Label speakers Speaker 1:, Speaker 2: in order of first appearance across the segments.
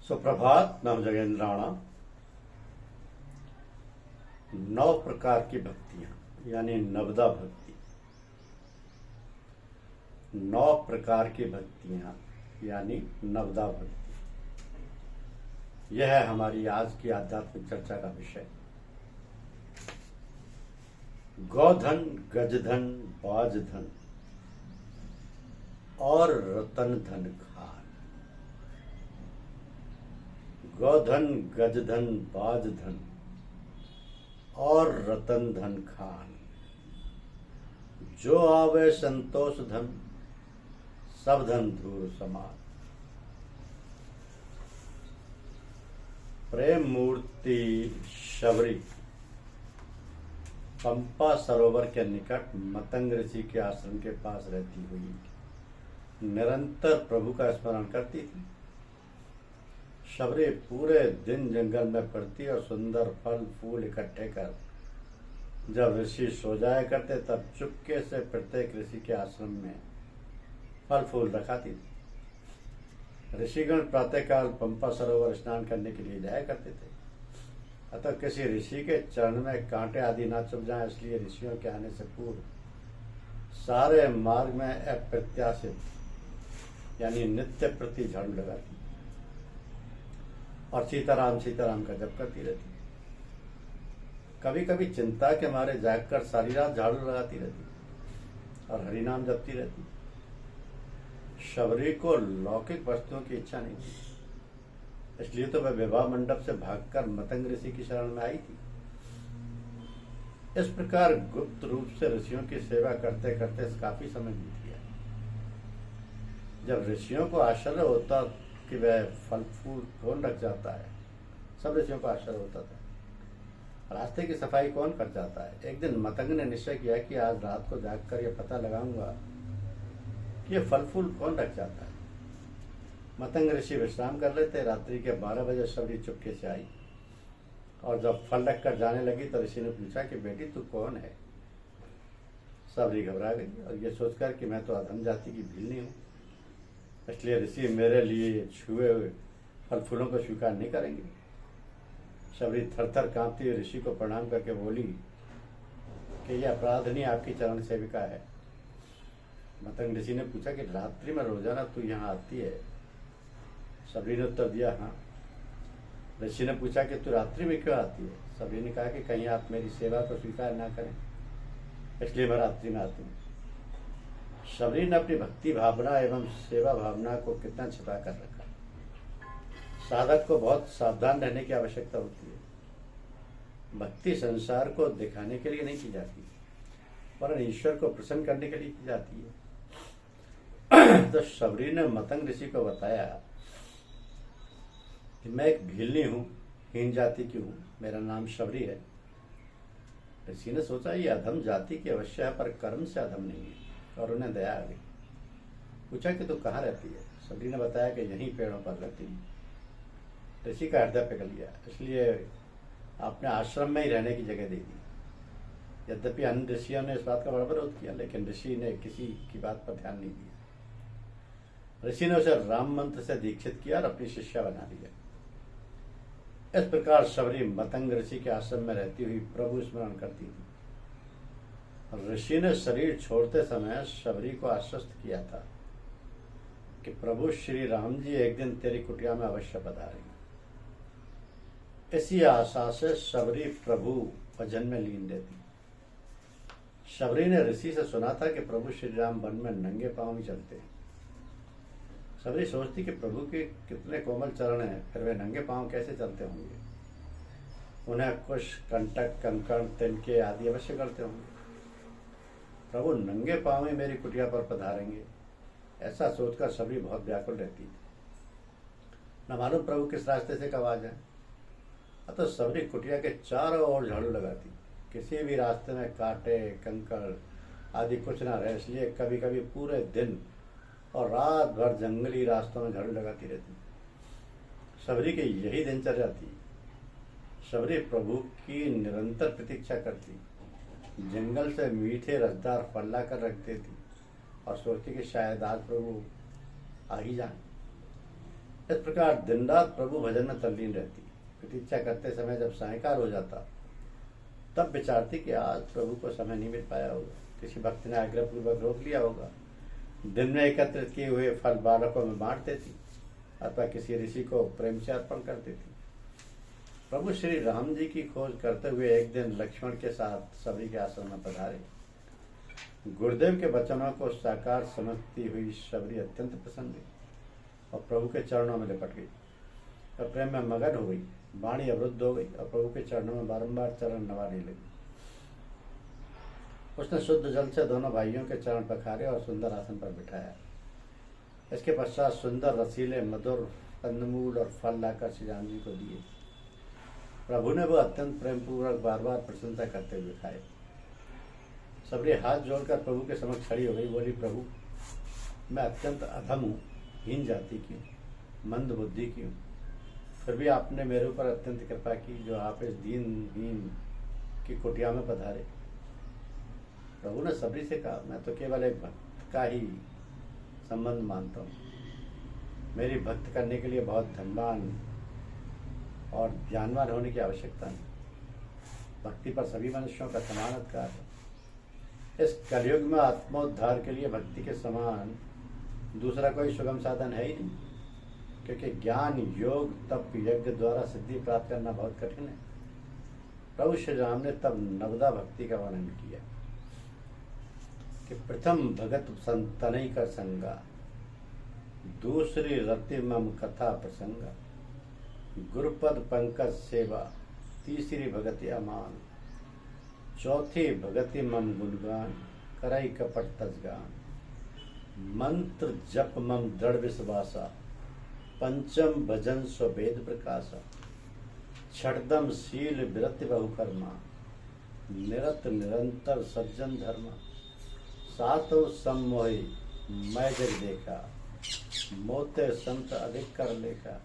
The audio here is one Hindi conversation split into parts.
Speaker 1: सुप्रभात। नव जगेंद्राणा। 9 प्रकार की भक्तियां यानी नवदा भक्ति। 9 प्रकार की भक्तियां यानी नवदा भक्ति, यह है हमारी आज की आध्यात्मिक चर्चा का विषय। गौधन, गजधन, बाजधन और रतन धन खान। गौधन, गजधन, बाजधन और रतन धन खान, जो आवे संतोष धन, सब धन धूर समान। प्रेम मूर्ति शबरी पंपा सरोवर के निकट मतंग ऋषि के आश्रम के पास रहती हुई निरंतर प्रभु का स्मरण करती थी। शबरी पूरे दिन जंगल में फिरती और सुंदर फल फूल इकट्ठे कर जब ऋषि सो जाया करते तब चुपके से प्रत्येक ऋषि के आश्रम में फल फूल रखाती थी। ऋषिगण प्रातःकाल पंपा सरोवर स्नान करने के लिए जाया करते थे, अतः किसी ऋषि के चरण में कांटे आदि न चुभ जाएं, इसलिए ऋषियों के आने से पूर्व सारे मार्ग में अप्रत्याशित यानी नित्य प्रति झाड़ू लगाती और सीताराम सीताराम का जप करती रहती। कभी कभी चिंता के मारे जागकर सारी रात झाड़ू लगाती रहती और हरिनाम जपती रहती। शबरी को लौकिक वस्तुओं की इच्छा नहीं थी, इसलिए तो वह विवाह मंडप से भागकर मतंग ऋषि की शरण में आई थी। इस प्रकार गुप्त रूप से ऋषियों की सेवा करते करते काफी समय बीत गया। जब ऋषियों को आश्चर्य होता कि वह फल फूल कौन रख जाता है, सब ऋषियों को आश्चर्य होता था। रास्ते की सफाई कौन कर जाता है। एक दिन मतंग ने निश्चय किया कि आज रात को जागकर यह पता लगाऊंगा कि यह फल फूल कौन रख जाता है। मतंग ऋषि विश्राम कर लेते। रात्रि के 12 बजे शबरी चुपके से आई और जब फल रखकर जाने लगी तो ऋषि ने पूछा कि बेटी तू कौन है। शबरी घबरा गई और यह सोचकर कि मैं तो अधम जाति की भीलनी हूँ, इसलिए ऋषि मेरे लिए छुए हुए फल फूलों को स्वीकार नहीं करेंगे। शबरी थर थर कांपती हुई ऋषि को प्रणाम करके बोली कि यह अपराधनी आपकी चरण सेविका है। मतंग ऋषि ने पूछा कि रात्रि में रोजाना तू यहाँ आती है। शबरी ने उत्तर दिया हाँ। ऋषि ने पूछा कि तू रात्रि में क्यों आती है। शबरी ने कहा कि कहीं आप मेरी सेवा को स्वीकार ना करें, इसलिए मैं रात्रि में आती हूँ। शबरी ने अपनी भक्ति भावना एवं सेवा भावना को कितना छिपा कर रखा। साधक को बहुत सावधान रहने की आवश्यकता होती है। भक्ति संसार को दिखाने के लिए नहीं की जाती, वरन ईश्वर को प्रसन्न करने के लिए की जाती है। तो शबरी ने मतंग ऋषि को बताया कि मैं एक भीलनी हूँ, हीन जाति की हूँ, मेरा नाम शबरी है। ऋषि ने सोचा ये अधम जाति की अवश्य है, पर कर्म से अधम नहीं है, और उन्हें दया आ गई। पूछा कि तू कहाँ रहती है। शबरी ने बताया कि यहीं पेड़ों पर रहती हूँ। ऋषि का हृदय पिघल गया, इसलिए आपने आश्रम में ही रहने की जगह दे दी। यद्यपि अन्य ऋषियों ने इस बात का बड़ा विरोध किया, लेकिन ऋषि ने किसी की बात पर ध्यान नहीं दिया। ऋषि ने उसे राम मंत्र से दीक्षित किया और अपनी शिष्या बना दिया। इस प्रकार शबरी मतंग ऋषि के आश्रम में रहती हुई प्रभु स्मरण करती थी। ऋषि ने शरीर छोड़ते समय शबरी को आश्वस्त किया था कि प्रभु श्री राम जी एक दिन तेरी कुटिया में अवश्य पधारेंगे। इसी आशा से शबरी प्रभु भजन में लीन रहती। शबरी ने ऋषि से सुना था कि प्रभु श्री राम वन में नंगे पांव ही चलते हैं। शबरी सोचती कि प्रभु के कितने कोमल चरण हैं, फिर वे नंगे पांव कैसे चलते होंगे। उन्हें कुश, कंटक, कंकण, तिनके आदि अवश्य करते होंगे। प्रभु नंगे पांव ही मेरी कुटिया पर पधारेंगे, ऐसा सोचकर शबरी बहुत व्याकुल रहती थी। न मालूम प्रभु किस रास्ते से कब आ जाए। अतः शबरी कुटिया के चारों ओर झाड़ू लगाती। किसी भी रास्ते में कांटे, कंकड़ आदि कुछ ना रहे, इसलिए कभी कभी पूरे दिन और रात भर जंगली रास्तों में झाड़ू लगाती रहती। शबरी की यही दिनचर्या थी। शबरी प्रभु की निरंतर प्रतीक्षा करती, जंगल से मीठे रसदार फल लाकर रखती थी और सोचती कि शायद आज प्रभु आ ही जाए। इस प्रकार दिन रात प्रभु भजन में तल्लीन रहती। प्रतीक्षा करते समय जब सायंकाल हो जाता तब विचारती कि आज प्रभु को समय नहीं मिल पाया होगा, किसी भक्त ने आग्रहपूर्वक रोक लिया होगा। दिन में एकत्रित किए हुए फल बालकों में बांट देती अथवा किसी ऋषि को प्रेम से अर्पण कर देती। प्रभु श्री राम जी की खोज करते हुए एक दिन लक्ष्मण के साथ सबरी के आश्रम में पधारे। गुरुदेव के वचनों को साकार समझती हुई सबरी अत्यंत प्रसन्न हुई और प्रभु के चरणों में लिपट गई और प्रेम में मगन हो गई। वाणी अवरुद्ध हो गई और प्रभु के चरणों में बारंबार चरण नवाने लगी। उसने शुद्ध जल से दोनों भाइयों के चरण पखारे और सुंदर आसन पर बिठाया। इसके पश्चात सुंदर रसीले मधुर कंदमूल और फल लाकर श्री राम जी को दिए। प्रभु ने वो अत्यंत प्रेम पूर्वक बार बार प्रशंसा करते हुए खाए। सबरी हाथ जोड़कर प्रभु के समक्ष खड़ी हो गई। बोली, प्रभु मैं अत्यंत अधम हूँ, हीन जाति की हूँ, मंद बुद्धि की हूँ, फिर भी आपने मेरे ऊपर अत्यंत कृपा की जो आप इस दीनहीन की कुटिया में पधारे। प्रभु ने सबरी से कहा, मैं तो केवल एक भक्त का ही संबंध मानता हूँ। मेरी भक्त करने के लिए बहुत धनवान और ज्ञानवान होने की आवश्यकता नहीं। भक्ति पर सभी मनुष्यों का समान अधिकार है। इस कलयुग में आत्मोद्धार के लिए भक्ति के समान दूसरा कोई सुगम साधन है ही नहीं, क्योंकि ज्ञान, योग, तप, यज्ञ द्वारा सिद्धि प्राप्त करना बहुत कठिन है। प्रभु श्री राम ने तब नवदा भक्ति का वर्णन किया कि प्रथम भगत संतनई कर संगा, दूसरी रति मम कथा प्रसंगा, गुरुपद पंकज सेवा, तीसरी भगति अमान, चौथी भगति मम गुणगान, करई कपट तजगान, मंत्र जप मम दृढ़ विश्वासा, पंचम भजन स्ववेद प्रकाशा, छठदम शील विरति बहुकर्मा, निरत निरंतर सज्जन धर्मा, सातों सम्मोहि मैं जग देखा, मोते संत अधिक कर लेखा,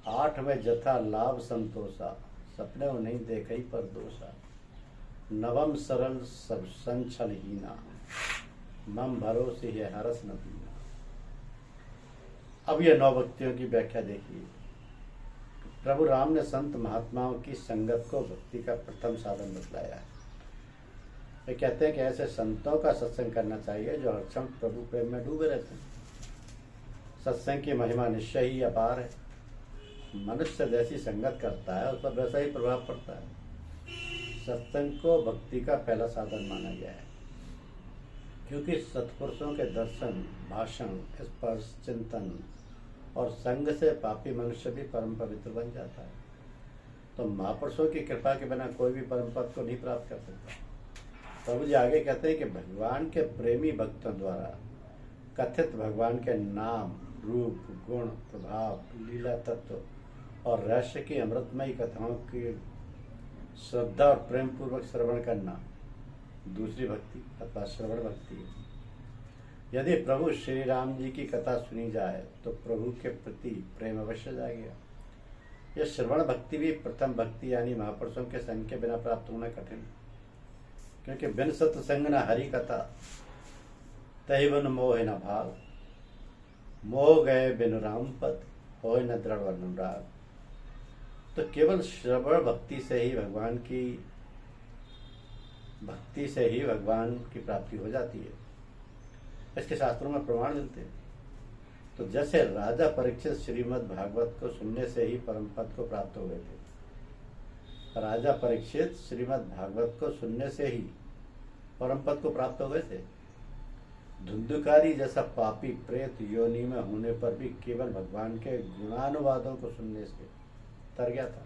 Speaker 1: आठवें जथा लाभ संतोषा, सपने नहीं देख ही पर दोषा, नवम सरल सब संचल हीना, मम भरोसे है हरस न पीना। अब ये 9 भक्तियों की व्याख्या देखिए। प्रभु राम ने संत महात्माओं की संगत को भक्ति का प्रथम साधन बतलाया है। वे कहते हैं कि ऐसे संतों का सत्संग करना चाहिए जो हर क्षण प्रभु प्रेम में डूबे रहते हैं। सत्संग की महिमा निश्चय ही अपार है। मनुष्य जैसी संगत करता है उस पर वैसा ही प्रभाव पड़ता है। सत्संग को भक्ति का पहला साधन माना गया है, क्योंकि सत्पुरुषों के दर्शन, भाषण, स्पर्श, चिंतन और संग से पापी मनुष्य भी परम पवित्र बन जाता है। तो महापुरुषों की कृपा के बिना कोई भी परम पद को नहीं प्राप्त कर सकता। प्रभु जी आगे कहते हैं कि भगवान के प्रेमी भक्तों द्वारा कथित भगवान के नाम, रूप, गुण, प्रभाव, लीला तत्व और रहस्य की अमृतमयी कथाओं की श्रद्धा और प्रेम पूर्वक श्रवण करना दूसरी भक्ति अथवा श्रवण भक्ति है। यदि प्रभु श्री राम जी की कथा सुनी जाए तो प्रभु के प्रति प्रेम अवश्य जाएगा। यह श्रवण भक्ति भी प्रथम भक्ति यानी महापुरुषों के संग के बिना प्राप्त होना कठिन है, क्योंकि बिन सत्संग न हरि कथा, तहि बिन मोह न भाव, मोह गए बिन राम पद, होय न दृढ़ अनुराग। तो केवल श्रवण भक्ति से ही भगवान की प्राप्ति हो जाती है। इसके शास्त्रों में प्रमाण मिलते हैं। तो जैसे राजा परीक्षित श्रीमद् भागवत को सुनने से ही परम पद को प्राप्त हो गए थे। राजा परीक्षित श्रीमद् भागवत को सुनने से ही परम पद को प्राप्त हो गए थे। धुंधुकारी जैसा पापी प्रेत योनि में होने पर भी केवल भगवान के गुणानुवादों को सुनने से तर गया था।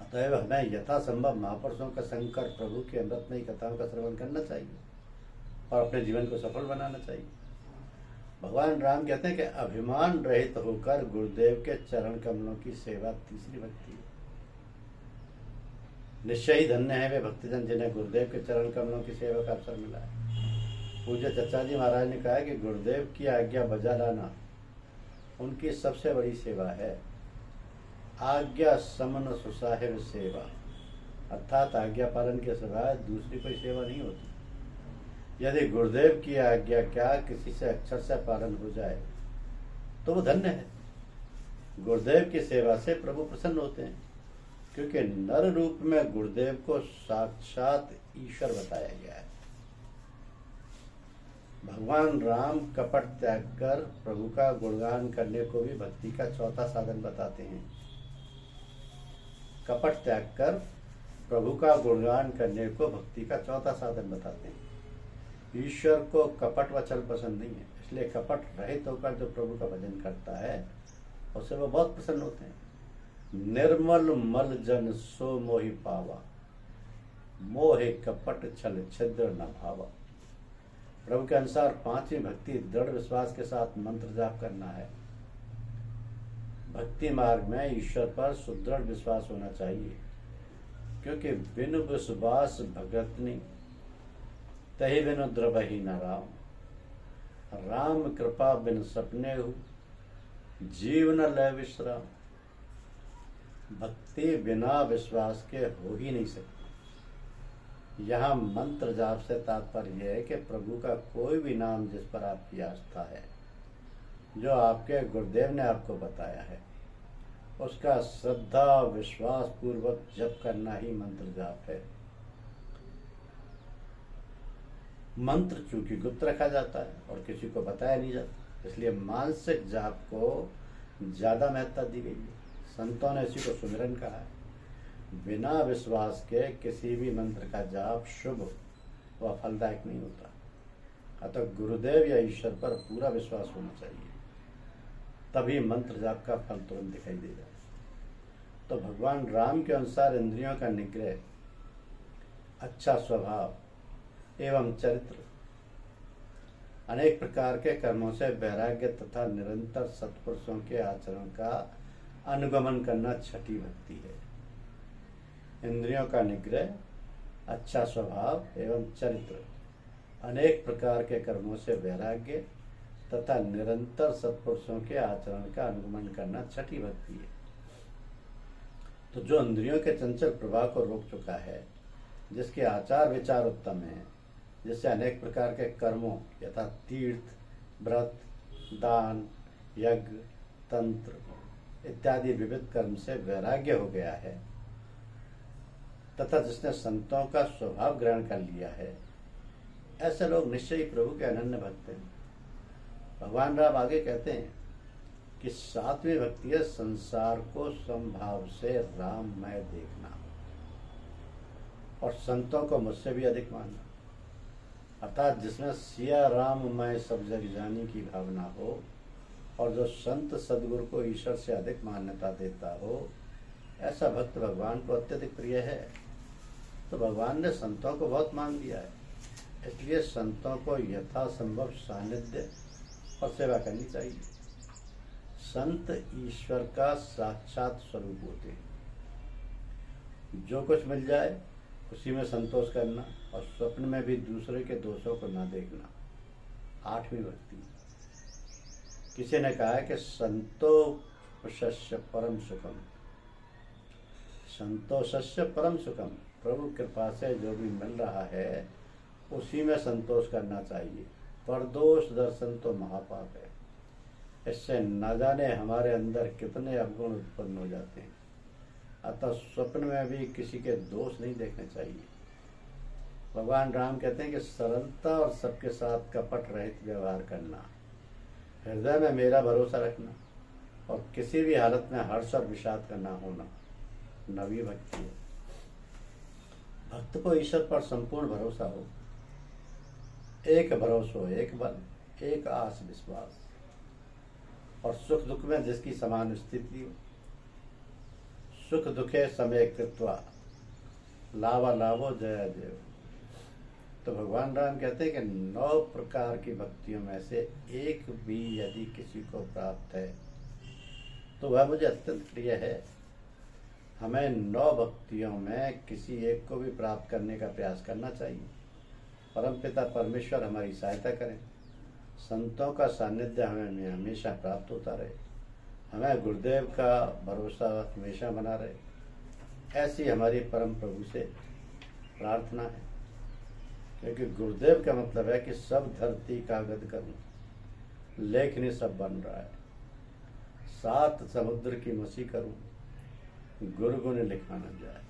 Speaker 1: अतएव हमें यथासंभव महापुरुषों का संग कर प्रभु की अमृतमयी कथाओं का श्रवण करना चाहिए और अपने जीवन को सफल बनाना चाहिए। भगवान राम कहते हैं कि अभिमान रहित होकर गुरुदेव के चरण कमलों की सेवा तीसरी भक्ति है। निश्चय ही धन्य है वे भक्तजन जिन्हें गुरुदेव के चरण कमलों की सेवा का अवसर मिला है। पूज्य चचा जी महाराज ने कहा कि गुरुदेव की आज्ञा बजा लाना उनकी सबसे बड़ी सेवा है। आज्ञा समन सुसाहिब सेवा, अर्थात आज्ञा पालन के सिवाय दूसरी कोई सेवा नहीं होती। यदि गुरुदेव की आज्ञा क्या किसी से अक्षर से पालन हो जाए तो वो धन्य है। गुरुदेव की सेवा से प्रभु प्रसन्न होते हैं, क्योंकि नर रूप में गुरुदेव को साक्षात ईश्वर बताया गया है। भगवान राम कपट त्याग कर प्रभु का गुणगान करने को भी भक्ति का चौथा साधन बताते हैं। कपट त्याग कर प्रभु का गुणगान करने को भक्ति का चौथा साधन बताते हैं। ईश्वर को कपट वचन पसंद नहीं है, इसलिए कपट रहित होकर जो प्रभु का भजन करता है उससे वो बहुत प्रसन्न होते हैं। निर्मल मल जन सो मोहि पावा, मोहे कपट छल छिद्र न भावा। प्रभु के अनुसार पांचवी भक्ति दृढ़ विश्वास के साथ मंत्र जाप करना है। भक्ति मार्ग में ईश्वर पर सुदृढ़ विश्वास होना चाहिए, क्योंकि बिनु विश्वास भगत नहीं, तही बिनु द्रवही न राम। राम कृपा बिन सपने हो, जीवन लय विश्राम। भक्ति बिना विश्वास के हो ही नहीं सकती। यहाँ मंत्र जाप से तात्पर्य है कि प्रभु का कोई भी नाम जिस पर आपकी आस्था है, जो आपके गुरुदेव ने आपको बताया है, उसका श्रद्धा विश्वास पूर्वक जप करना ही मंत्र जाप है। मंत्र चूंकि गुप्त रखा जाता है और किसी को बताया नहीं जाता, इसलिए मानसिक जाप को ज्यादा महत्ता दी गई है। संतों ने इसी को सुमिरन कहा है। बिना विश्वास के किसी भी मंत्र का जाप शुभ व फलदायक नहीं होता। अतः गुरुदेव या ईश्वर पर पूरा विश्वास होना चाहिए, तभी मंत्र जाप का फल तुरंत दिखाई देगा। तो भगवान राम के अनुसार इंद्रियों का निग्रह, अच्छा स्वभाव एवं चरित्र, अनेक प्रकार के कर्मों से वैराग्य तथा निरंतर सत्पुरुषों के आचरण का अनुगमन करना छठी भक्ति है। इंद्रियों का निग्रह, अच्छा स्वभाव एवं चरित्र, अनेक प्रकार के कर्मों से वैराग्य तथा निरंतर सत्पुरुषों के आचरण का अनुगमन करना छठी भक्ति है। तो जो इंद्रियों के चंचल प्रभाव को रोक चुका है, जिसके आचार विचार उत्तम है, जिससे अनेक प्रकार के कर्मों यथा तीर्थ, व्रत, दान, यज्ञ, तंत्र इत्यादि विविध कर्म से वैराग्य हो गया है, तथा जिसने संतों का स्वभाव ग्रहण कर लिया है, ऐसे लोग निश्चय ही प्रभु के अनन्य भक्त हैं। भगवान राम आगे कहते हैं कि सातवीं भक्ति है संसार को समभाव से राममय देखना और संतों को मुझसे भी अधिक मानना, अर्थात जिसमें सिया राममय सब जग जानी की भावना हो और जो संत सदगुरु को ईश्वर से अधिक मान्यता देता हो, ऐसा भक्त भगवान को अत्यधिक प्रिय है। तो भगवान ने संतों को बहुत मान दिया है, इसलिए संतों को यथासंभव सानिध्य और सेवा करनी चाहिए। संत ईश्वर का साक्षात स्वरूप होते हैं। जो कुछ मिल जाए उसी में संतोष करना और स्वप्न में भी दूसरे के दोषों को न देखना, आठवीं भक्ति। किसी ने कहा है कि संतोषस्य परम सुखम, संतोषस्य परम सुखम। प्रभु कृपा से जो भी मिल रहा है उसी में संतोष करना चाहिए। परदोष दर्शन तो महापाप है, इससे न जाने हमारे अंदर कितने अवगुण उत्पन्न हो जाते हैं। अतः स्वप्न में भी किसी के दोष नहीं देखने चाहिए। भगवान राम कहते हैं कि सरलता और सबके साथ कपट रहित व्यवहार करना, हृदय में मेरा भरोसा रखना और किसी भी हालत में हर्ष और विषाद का ना होना नवी भक्ति है। भक्त को ईश्वर पर संपूर्ण भरोसा हो, एक भरोसा हो, एक बल, एक आस विश्वास, और सुख दुख में जिसकी समान स्थिति हो। सुख दुखे समय कृत्वा लावा लाभो जया देव। तो भगवान राम कहते हैं कि 9 प्रकार की भक्तियों में से एक भी यदि किसी को प्राप्त है तो वह मुझे अत्यंत प्रिय है। हमें 9 भक्तियों में किसी एक को भी प्राप्त करने का प्रयास करना चाहिए। परमपिता परमेश्वर हमारी सहायता करें, संतों का सानिध्य हमें हमेशा प्राप्त होता रहे, हमें गुरुदेव का भरोसा हमेशा बना रहे, ऐसी हमारी परम प्रभु से प्रार्थना है। क्योंकि गुरुदेव का मतलब है कि सब धरती कागज करूं, लेखनी सब बन रहा है। सात समुद्र की मसी करूं, गुरु गुण लिखा न जाए।